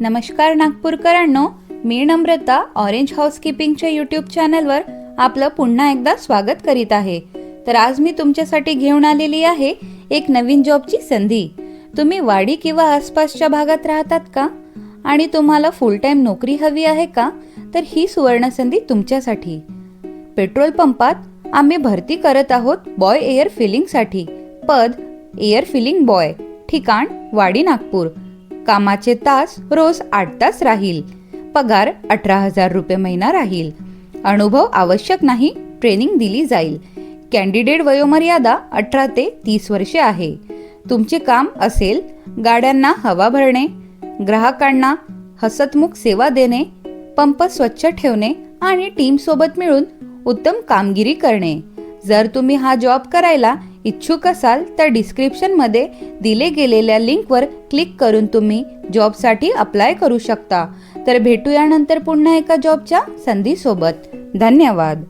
नमस्कार नागपूरकरांनो, मी नम्रता orange हाऊसकीपिंगच्या YouTube चॅनलवर आपलं पुन्हा एकदा स्वागत करीत आहे। तर आज मी तुमच्यासाठी घेऊन आलेली आहे एक नवीन जॉबची संधी। तुम्ही वाडी किंवा आसपासच्या भागात राहतात का आणि तुम्हाला फुल टाइम नोकरी हवी आहे का, तर ही सुवर्ण संधी तुमच्यासाठी। पेट्रोल पंपात आम्ही भरती करत आहोत बॉय एअर फिलिंगसाठी। पद एअर फिलिंग बॉय, ठिकाण वाडी नागपूर। कामाचे तास रोज 8 तास राहील। पगार 18,000 रुपये महिना राहील। अनुभव आवश्यक नाही, ट्रेनिंग दिली जाईल। कॅन्डिडेट वयोमर्यादा 18 ते 30 वर्षे आहे। तुमचे काम असेल गाड्यांना हवा भरणे, ग्राहकांना हसतमुख सेवा देणे, पंप स्वच्छ ठेवणे आणि टीम सोबत मिळून उत्तम कामगिरी करणे। जर तुम्ही हा जॉब करायला इच्छुक असाल तर डिस्क्रिप्शनमध्ये दिले गेलेल्या लिंकवर क्लिक करून तुम्ही जॉबसाठी अप्लाय करू शकता। तर भेटूया नंतर पुन्हा एका जॉबच्या संधीसोबत। धन्यवाद।